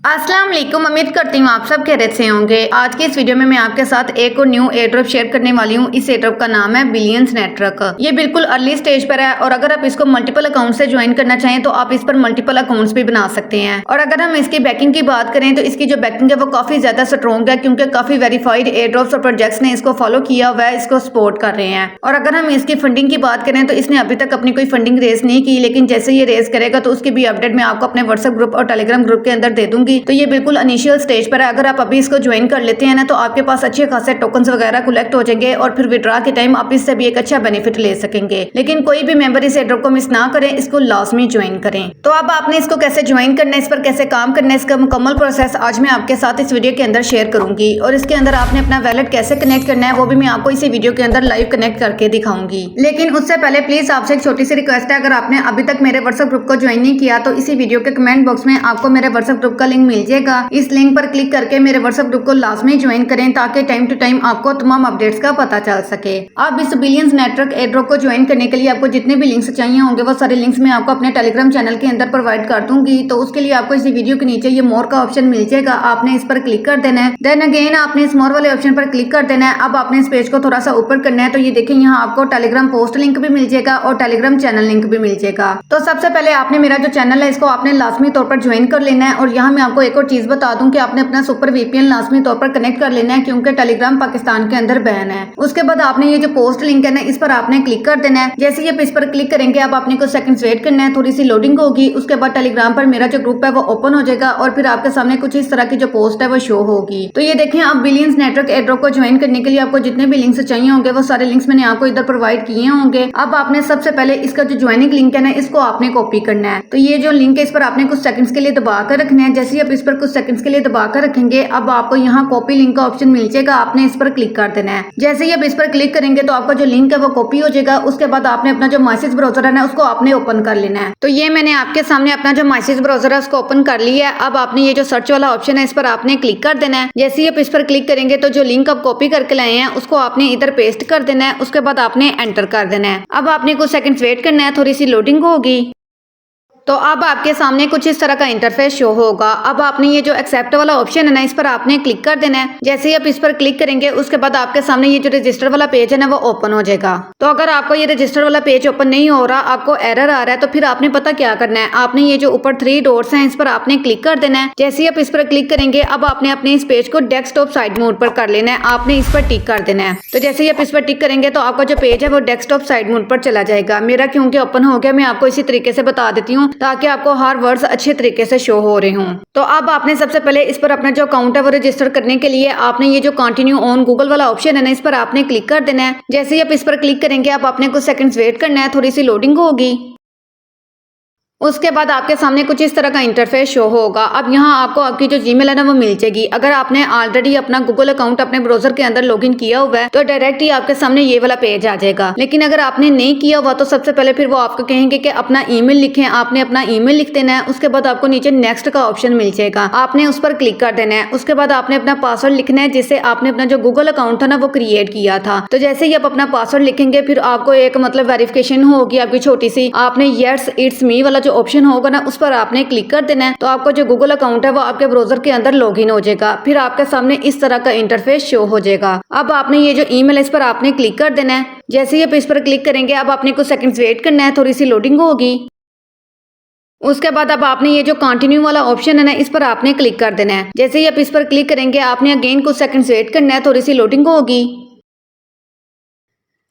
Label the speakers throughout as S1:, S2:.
S1: अस्सलाम वालेकुम। उम्मीद करती हूँ आप सब खैरियत से होंगे। आज की इस वीडियो में मैं आपके साथ एक और न्यू एयरड्रॉप शेयर करने वाली हूँ। इस एयरड्रॉप का नाम है बिलियंस नेटवर्क। ये बिल्कुल अर्ली स्टेज पर है और अगर आप इसको मल्टीपल अकाउंट से ज्वाइन करना चाहें तो आप इस पर मल्टीपल अकाउंट्स भी बना सकते हैं। और अगर हम इसकी बैकिंग की बात करें तो इसकी जो बैकिंग है वो काफी ज्यादा स्ट्रॉन्ग है, क्योंकि काफी वेरीफाइड एयरड्रॉप्स और प्रोजेक्ट्स ने इसको फॉलो किया हुआ है, इसको सपोर्ट कर रहे हैं। और अगर हम इसकी फंडिंग की बात करें तो इसने अभी तक अपनी कोई फंडिंग रेज नहीं की, लेकिन जैसे ये रेज करेगा तो उसकी भी अपडेट मैं आपको अपने व्हाट्सएप ग्रुप और टेलीग्राम ग्रुप के अंदर दे दूंगी। तो ये बिल्कुल इनिशियल स्टेज पर है। अगर आप अभी इसको ज्वाइन कर लेते हैं ना तो आपके पास अच्छे खासे टोकन्स वगैरह कलेक्ट हो जाएंगे और फिर विड्रॉ के टाइम आप इससे भी एक अच्छा बेनिफिट ले सकेंगे। लेकिन कोई भी मेंबर इस एयरड्रॉप को मिस ना करें, इसको लाजमी ज्वाइन करें। तो अब आपने इसको कैसे ज्वाइन करना है, इस पर कैसे काम करना है, इसका मुकम्मल प्रोसेस आज मैं आपके साथ इस वीडियो के अंदर शेयर करूंगी। और इसके अंदर आपने अपना वैलेट कैसे कनेक्ट करना है वो भी मैं आपको इसी वीडियो के अंदर लाइव कनेक्ट करके दिखाऊंगी। लेकिन उससे पहले प्लीज आपसे एक छोटी सी रिक्वेस्ट है, अगर आपने अभी तक मेरे व्हाट्सएप ग्रुप को ज्वाइन नहीं किया तो इसी वीडियो के कमेंट बॉक्स में आपको मेरे व्हाट्सएप ग्रुप का लिंक मिल जाएगा। इस लिंक पर क्लिक करके मेरे व्हाट्सएप ग्रुप को लाजमी ज्वाइन करें ताकि टाइम टू टाइम आपको तमाम अपडेट्स का पता चल सके। अब इस बिलियंस नेटवर्क एयरड्रॉप को ज्वाइन करने के लिए आपको जितने भी लिंक्स चाहिए होंगे वो सारे लिंक्स मैं आपको अपने टेलीग्राम चैनल के अंदर प्रोवाइड कर दूंगी। तो उसके लिए आपको इसी वीडियो के नीचे ये मोर का ऑप्शन मिल जाएगा, आपने इस पर क्लिक कर देना है। देन अगेन आपने इस मोर वाले ऑप्शन पर क्लिक कर देना है। अब आपने इस पेज को थोड़ा सा ऊपर करना है तो ये देखें यहाँ आपको टेलीग्राम पोस्ट लिंक भी मिल जाएगा और टेलीग्राम चैनल लिंक भी मिल जाएगा। तो सबसे पहले आपने मेरा जो चैनल है इसको आपने लाजमी तौर पर ज्वाइन कर लेना है। और यहाँ मैं आपको एक और चीज बता दूं कि आपने अपना सुपर वीपीएन लाजमी तौर पर कनेक्ट कर लेना है, क्योंकि टेलीग्राम पाकिस्तान के अंदर बैन है। उसके बाद आपने ये जो पोस्ट लिंक है ना इस पर आपने क्लिक कर देना है। जैसे ही आप इस पर क्लिक करेंगे अब आपने कुछ सेकंड्स वेट करना है, थोड़ी सी लोडिंग होगी। उसके बाद टेलीग्राम पर मेरा जो ग्रुप है वो ओपन हो जाएगा और फिर आपके सामने कुछ इस तरह की जो पोस्ट है वो शो होगी। तो ये देखें अब बिलियंस नेटवर्क एयरड्रॉप को ज्वाइन करने के लिए आपको जितने भी लिंक्स चाहिए होंगे वो सारे लिंक्स मैंने आपको इधर प्रोवाइड किए होंगे। अब आपने सबसे पहले इसका जो ज्वाइनिंग लिंक है ना इसको आपने कॉपी करना है। तो ये जो लिंक है इस पर आपने कुछ सेकंड्स के लिए दबा कर रखना है। जैसे ही आप इस पर कुछ सेकंड्स के लिए दबा कर रखेंगे अब आपको यहाँ कॉपी लिंक का ऑप्शन मिल जाएगा, आपने इस पर क्लिक कर देना है। जैसे ही आप इस पर क्लिक करेंगे तो आपका जो लिंक है वो कॉपी हो जाएगा। उसके बाद आपने अपना जो मैसेज ब्राउजर है ना उसको आपने ओपन कर लेना है। तो ये मैंने आपके सामने अपना जो मैसेज ब्राउजर है उसको ओपन कर लिया है। अब आपने ये जो सर्च वाला ऑप्शन है इस पर आपने क्लिक कर देना है। जैसे ही आप इस पर क्लिक करेंगे तो जो लिंक आप कॉपी करके लाए हैं उसको आपने इधर पेस्ट कर देना है। उसके बाद आपने एंटर कर देना है। अब आपने कुछ सेकंड्स वेट करना है, थोड़ी सी लोडिंग होगी। तो अब आपके सामने कुछ इस तरह का इंटरफेस शो होगा। अब आपने ये जो एक्सेप्ट वाला ऑप्शन है ना इस पर आपने क्लिक कर देना है। जैसे ही आप इस पर क्लिक करेंगे उसके बाद आपके सामने ये जो रजिस्टर वाला पेज है ना वो ओपन हो जाएगा। तो अगर आपको ये रजिस्टर वाला पेज ओपन नहीं हो रहा, आपको एरर आ रहा है, तो फिर आपने पता क्या करना है, आपने ये जो ऊपर 3 डॉट्स हैं इस पर आपने क्लिक कर देना है। जैसे ही आप इस पर क्लिक करेंगे अब आपने अपने इस पेज को डेस्कटॉप साइड मोड पर कर लेना है, आपने इस पर टिक कर देना है। तो जैसे ही आप इस पर टिक करेंगे तो आपका जो पेज है वो डेस्कटॉप साइड मोड पर चला जाएगा। मेरा क्योंकि ओपन हो गया मैं आपको इसी तरीके से बता देती हूँ ताकि आपको हर वर्ड्स अच्छे तरीके से शो हो रहे हों। तो अब आपने सबसे पहले इस पर अपना जो अकाउंट है वो रजिस्टर करने के लिए आपने ये जो कंटिन्यू ऑन गूगल वाला ऑप्शन है ना इस पर आपने क्लिक कर देना है। जैसे ही आप इस पर क्लिक करेंगे अब आपने कुछ सेकंड्स वेट करना है, थोड़ी सी लोडिंग होगी। उसके बाद आपके सामने कुछ इस तरह का इंटरफेस शो होगा। अब यहाँ आपको आपकी जो जीमेल है ना वो मिल जाएगी। अगर आपने ऑलरेडी अपना गूगल अकाउंट अपने ब्राउजर के अंदर लॉगिन किया हुआ है तो डायरेक्ट ही आपके सामने ये वाला पेज आ जाएगा। लेकिन अगर आपने नहीं किया हुआ तो सबसे पहले फिर वो आपको कहेंगे कि अपना ईमेल लिखें, आपने अपना ईमेल लिख देना है। उसके बाद आपको नीचे नेक्स्ट का ऑप्शन मिल जाएगा, आपने उस पर क्लिक कर देना है। उसके बाद आपने अपना पासवर्ड लिखना है जिससे आपने अपना जो गूगल अकाउंट था ना वो क्रिएट किया था। तो जैसे ही आप अपना पासवर्ड लिखेंगे फिर आपको एक मतलब वेरिफिकेशन होगी आपकी छोटी सी, आपने यस इट्स मी वाला जो ऑप्शन होगा ना उस पर आपने क्लिक कर देना है। तो आपका जो गूगल अकाउंट है वो आपके ब्राउजर के अंदर लॉगिन हो जाएगा। फिर आपके सामने इस तरह का इंटरफेस शो हो जाएगा। अब आपने ये जो ईमेल है इस पर आपने क्लिक कर देना है। जैसे ही आप इस पर क्लिक करेंगे अब आपने कुछ सेकंड्स वेट करना है, थोड़ी सी लोडिंग होगी। उसके बाद अब आपने ये जो कंटिन्यू वाला ऑप्शन है ना इस पर आपने क्लिक कर देना है। जैसे ही आप इस पर क्लिक करेंगे आपने अगेन कुछ सेकंड्स वेट करना है, थोड़ी सी लोडिंग होगी।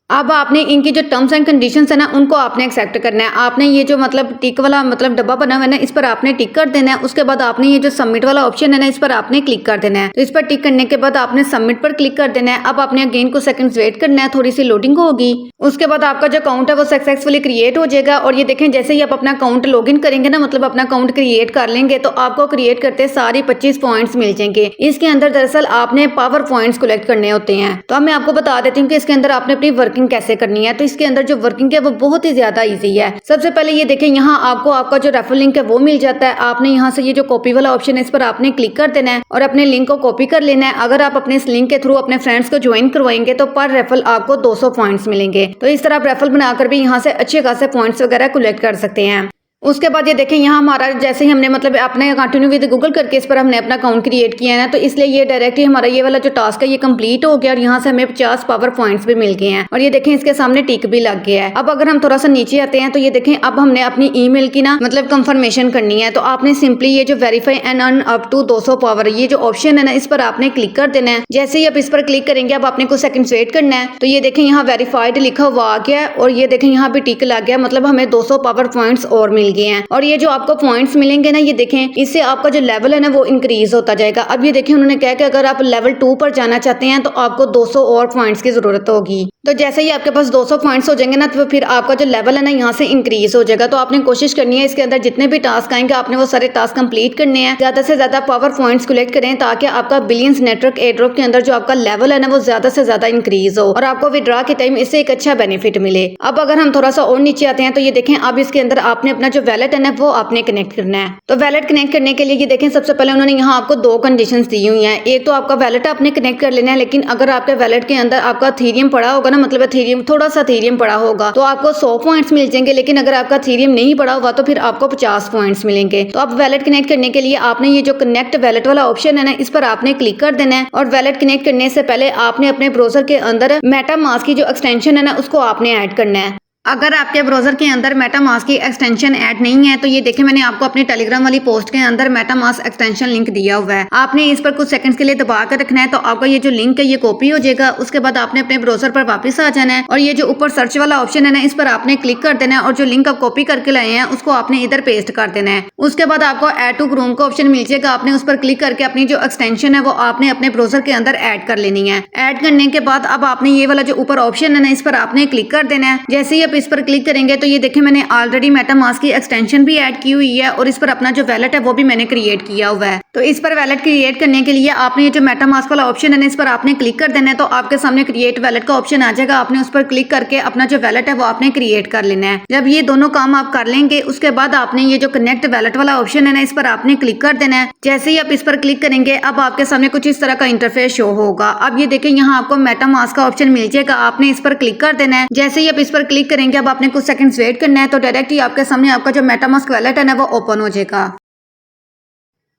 S1: अब आपने इनकी जो टर्म्स एंड कंडीशंस है ना उनको आपने एक्सेप्ट करना है। आपने ये जो मतलब टिक वाला मतलब डब्बा बना हुआ है ना इस पर आपने टिक कर देना है। उसके बाद आपने ये जो सबमिट वाला ऑप्शन है ना इस पर आपने क्लिक कर देना है। तो इस पर टिक करने के बाद आपने सबमिट पर क्लिक कर देना है। अब आपने अगेन कुछ सेकंड्स वेट करना है, थोड़ी सी लोडिंग होगी। उसके बाद आपका जो अकाउंट है वो सक्सेसफुली क्रिएट हो जाएगा। और ये देखें जैसे ही आप अपना अकाउंट लॉगिन करेंगे ना मतलब अपना अकाउंट क्रिएट कर लेंगे तो आपको क्रिएट करते सारे 25 पॉइंट्स मिल जाएंगे। इसके अंदर दरअसल आपने पावर पॉइंट्स कलेक्ट करने होते हैं। तो अब मैं आपको बता देती हूँ कि इसके अंदर आपने अपनी वर्किंग कैसे करनी है। तो इसके अंदर जो वर्किंग है वो बहुत ही ज्यादा इजी है। सबसे पहले ये देखें यहाँ आपको आपका जो रेफरल लिंक है वो मिल जाता है। आपने यहाँ से ये जो कॉपी वाला ऑप्शन है इस पर आपने क्लिक कर देना है और अपने लिंक को कॉपी कर लेना है। अगर आप अपने इस लिंक के थ्रू अपने फ्रेंड्स को ज्वाइन करवाएंगे तो पर रेफरल आपको 200 पॉइंट्स मिलेंगे। तो इस तरह आप रेफरल बनाकर भी यहाँ से अच्छे खासे पॉइंट्स वगैरह कलेक्ट कर सकते हैं। उसके बाद ये देखें यहाँ हमारा जैसे ही हमने मतलब अपने कंटिन्यू विद गूगल करके इस पर हमने अपना अकाउंट क्रिएट किया है ना, तो इसलिए ये डायरेक्टली हमारा ये वाला जो टास्क है ये कंप्लीट हो गया और यहाँ से हमें 50 पावर पॉइंट्स भी मिल गए हैं और ये देखें इसके सामने टिक भी लग गया है। अब अगर हम थोड़ा सा नीचे आते हैं तो ये देखें अब हमने अपनी ईमेल की ना मतलब कंफर्मेशन करनी है, तो आपने सिंपली ये जो verify and earn up to 200 power ये जो ऑप्शन है ना इस पर आपने क्लिक कर देना है। जैसे ही आप इस पर क्लिक करेंगे अब आपने कुछ सेकंड्स वेट करना है, तो ये देखें यहाँ वेरीफाइड लिखा हुआ आ गया है और ये देखें यहाँ पे टिक लग गया, मतलब हमें 200 पावर पॉइंट्स और मिल गए हैं। और ये जो आपको पॉइंट्स मिलेंगे ना ये देखें इससे आपका जो लेवल है ना वो इंक्रीज होता जाएगा। अब ये देखें उन्होंने कहा कि अगर आप लेवल 2 पर जाना चाहते हैं तो आपको 200 और पॉइंट्स की जरूरत होगी। तो जैसे ही आपके पास 200 पॉइंट्स हो जाएंगे ना तो फिर आपका जो लेवल है ना यहाँ से इंक्रीज हो जाएगा। तो आपने कोशिश करनी है इसके अंदर जितने भी टास्क आएंगे आपने वो सारे टास्क कंप्लीट करने हैं, ज्यादा से ज्यादा पावर पॉइंट्स कलेक्ट करें ताकि आपका बिलियंस नेटवर्क एयरड्रॉप के अंदर जो आपका लेवल है ना वो ज्यादा से ज्यादा इंक्रीज हो और आपको विड्रॉ के टाइम इससे एक अच्छा बेनिफिट मिले। अब अगर हम थोड़ा सा और नीचे आते हैं तो ये देखें अब इसके अंदर आपने अपना जो वैलेट है ना वो आपने कनेक्ट करना है। तो वैलेट कनेक्ट करने के लिए ये देखें सबसे पहले उन्होंने यहाँ आपको 2 कंडीशंस दी हुई हैं। एक तो आपका वैलेट आपने कनेक्ट कर लेना है, लेकिन अगर आपके वैलेट के अंदर आपका थीरियम पड़ा होगा ना, मतलब थीरियम थोड़ा सा थीरियम पड़ा होगा तो आपको 100 पॉइंट्स मिल जाएंगे, लेकिन अगर आपका थीरियम नहीं पड़ा होगा तो फिर आपको 50 पॉइंट्स मिलेंगे। तो अब वैलेट कनेक्ट करने के लिए आपने ये जो कनेक्ट वैलेट वाला ऑप्शन है ना इस पर आपने क्लिक कर देना है और वैलेट कनेक्ट करने से पहले आपने अपने ब्राउजर के अंदर मेटामास्क की जो एक्सटेंशन है ना उसको आपने ऐड करना है। अगर आपके ब्राउजर के अंदर मेटामास्क की एक्सटेंशन ऐड नहीं है तो ये देखें मैंने आपको अपनी टेलीग्राम वाली पोस्ट के अंदर मेटामास्क एक्सटेंशन लिंक दिया हुआ है। आपने इस पर कुछ सेकंड्स के लिए दबा कर रखना है तो आपका ये जो लिंक है ये कॉपी हो जाएगा। उसके बाद आपने अपने ब्राउजर पर वापस आ जाना है और ये जो ऊपर सर्च वाला ऑप्शन है ना इस पर आपने क्लिक कर देना है और जो लिंक आप कॉपी करके लाए हैं उसको आपने इधर पेस्ट कर देना है। उसके बाद आपको ऐड टू क्रोम का ऑप्शन मिल जाएगा, आपने उस पर क्लिक करके अपनी जो एक्सटेंशन है वो आपने अपने ब्राउजर के अंदर ऐड कर लेनी है। ऐड करने के बाद अब आपने ये वाला जो ऊपर ऑप्शन है ना इस पर आपने क्लिक कर देना है। जैसे ही आप इस पर क्लिक करेंगे तो ये देखें मैंने ऑलरेडी मेटामास्क की एक्सटेंशन भी ऐड की हुई है और इस पर अपना जो वैलेट है वो भी मैंने क्रिएट किया हुआ है। तो इस पर वैलेट क्रिएट करने के लिए आपने ये जो मेटामास्क वाला ऑप्शन है ना इस पर आपने क्लिक कर देना है, तो आपके सामने क्रिएट वैलेट का ऑप्शन आ जाएगा। आपने उस पर क्लिक करके अपना जो वैलेट है वो आपने क्रिएट कर लेना है। जब ये दोनों काम आप कर लेंगे उसके बाद आपने ये जो कनेक्ट वैलेट वाला ऑप्शन है ना इस पर आपने क्लिक कर देना है। जैसे ही आप इस पर क्लिक करेंगे अब आपके सामने कुछ इस तरह का इंटरफेस शो होगा। अब ये देखें यहाँ आपको मेटामास्क का ऑप्शन मिल जाएगा, आपने इस पर क्लिक कर देना है। जैसे ही आप इस पर क्लिक करेंगे अब आपने कुछ सेकंड्स वेट करना है तो डायरेक्ट ही आपके सामने आपका जो मेटामास्क वैलेट है ना वो ओपन हो जाएगा।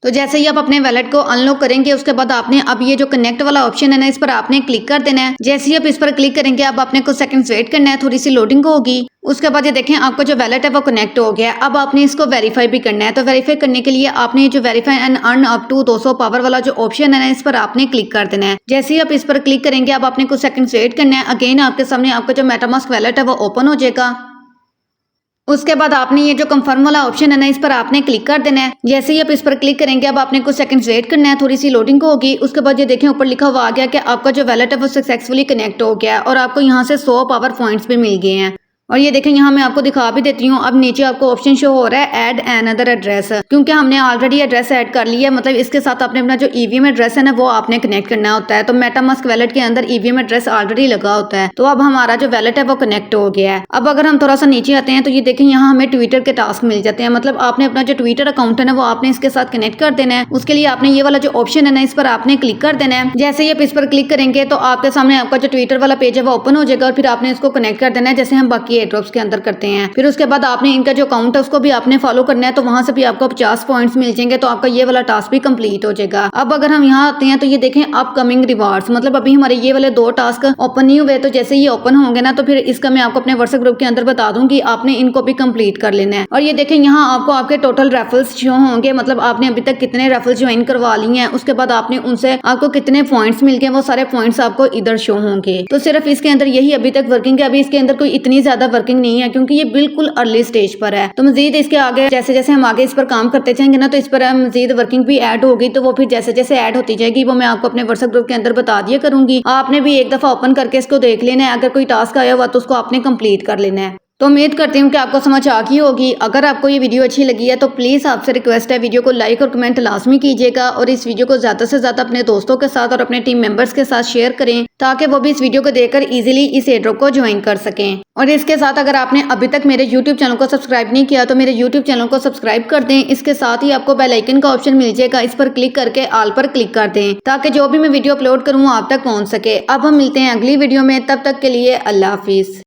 S1: तो जैसे ही आप अपने वैलेट को अनलॉक करेंगे उसके बाद आपने अब ये जो कनेक्ट वाला ऑप्शन है ना इस पर आपने क्लिक कर देना है। जैसे ही आप इस पर क्लिक करेंगे अब आपने कुछ सेकंड्स वेट करना है, थोड़ी सी लोडिंग होगी। उसके बाद ये देखें आपका जो वैलेट है वो कनेक्ट हो गया है। अब आपने इसको वेरीफाई भी करना है, तो वेरीफाई करने के लिए आपने जो verify and earn up to 200 power वाला जो ऑप्शन है ना इस पर आपने क्लिक कर देना है। जैसे ही आप इस पर क्लिक करेंगे अब आपने कुछ सेकंड्स वेट करना है। अगेन आपके सामने आपका जो मेटामास्क वैलेट है वो ओपन हो जाएगा। उसके बाद आपने ये जो कंफर्म वाला ऑप्शन है ना इस पर आपने क्लिक कर देना है। जैसे ही आप इस पर क्लिक करेंगे अब आपने कुछ सेकंड्स वेट करना है, थोड़ी सी लोडिंग होगी। उसके बाद ये देखें ऊपर लिखा हुआ आ गया कि आपका जो वैलेट है वो सक्सेसफुली कनेक्ट हो गया है और आपको यहाँ से 100 पावर पॉइंट्स भी मिल गए हैं। और ये देखें यहाँ मैं आपको दिखा भी देती हूँ। अब नीचे आपको ऑप्शन शो हो रहा है ऐड अनदर एड्रेस, क्योंकि हमने ऑलरेडी एड्रेस ऐड कर लिया है, मतलब इसके साथ आपने अपना जो ईवीएम एड्रेस है ना वो आपने कनेक्ट करना होता है। तो मेटामास्क वैलेट के अंदर ईवीएम एड्रेस ऑलरेडी लगा होता है। तो अब हमारा जो वैलेट है वो कनेक्ट हो गया है। अब अगर हम थोड़ा सा नीचे आते हैं तो ये देखें यहाँ हमें ट्विटर के टास्क मिल जाते हैं, मतलब आपने अपना जो ट्विटर अकाउंट है ना वो आपने इसके साथ कनेक्ट कर देना है। उसके लिए आपने ये वाला जो ऑप्शन है ना इस पर आपने क्लिक कर देना है। जैसे ही आप इस पर क्लिक करेंगे तो आपके सामने आपका जो ट्विटर वाला पेज है वो ओपन हो जाएगा और फिर आपने इसको कनेक्ट कर देना है जैसे हम बाकी एयरड्रॉप्स के अंदर करते हैं। फिर उसके बाद आपने इनका जो अकाउंट है उसको भी आपने फॉलो करना है, तो वहां से भी आपको 50 पॉइंट्स मिल जाएंगे, तो आपका ये वाला टास्क भी कंप्लीट हो जाएगा। अब अगर हम यहाँ आते हैं तो ये देखें अपकमिंग रिवार्ड्स, मतलब अभी हमारे ये वाले 2 टास्क ओपन नहीं हुए, तो जैसे ये ओपन होंगे ना तो फिर इसका मैं आपको अपने व्हाट्सएप ग्रुप के अंदर बता दूंगी, आपने इनको भी कंप्लीट कर लेना है। और ये देखें यहाँ आपको आपके टोटल रेफरल्स शो होंगे, मतलब आपने अभी तक कितने रेफरल्स ज्वाइन करवा ली हैं, उसके बाद आपने उनसे आपको कितने पॉइंट्स मिल गए, वो सारे पॉइंट्स आपको इधर शो होंगे। तो सिर्फ इसके अंदर यही अभी तक वर्किंग है, अभी इसके अंदर कोई इतनी ज्यादा वर्किंग नहीं है क्योंकि ये बिल्कुल अर्ली स्टेज पर है। तो मजीद इसके आगे जैसे जैसे हम आगे इस पर काम करते जाएंगे ना तो इस पर मजीद वर्किंग भी ऐड होगी, तो वो फिर जैसे जैसे ऐड होती जाएगी वो मैं आपको अपने व्हाट्सएप ग्रुप के अंदर बता दिया करूंगी। आपने भी एक दफा ओपन करके इसको देख लेना है, अगर कोई टास्क आया हुआ तो उसको आपने कंप्लीट कर लेना है। तो उम्मीद करती हूँ कि आपको समझ आ गई होगी। अगर आपको ये वीडियो अच्छी लगी है तो प्लीज़ आपसे रिक्वेस्ट है वीडियो को लाइक और कमेंट लाजमी कीजिएगा और इस वीडियो को ज़्यादा से ज़्यादा अपने दोस्तों के साथ और अपने टीम मेंबर्स के साथ शेयर करें ताकि वो भी इस वीडियो को देखकर इजीली इस एयरड्रॉप को ज्वाइन कर सकें। और इसके साथ अगर आपने अभी तक मेरे यूट्यूब चैनल को सब्सक्राइब नहीं किया तो मेरे यूट्यूब चैनल को सब्सक्राइब कर दें। इसके साथ ही आपको बेल आइकन का ऑप्शन मिल जाएगा, इस पर क्लिक करके ऑल पर क्लिक कर दें ताकि जो भी मैं वीडियो अपलोड करूँ आप तक पहुँच सके। अब हम मिलते हैं अगली वीडियो में, तब तक के लिए अल्लाह हाफिज़।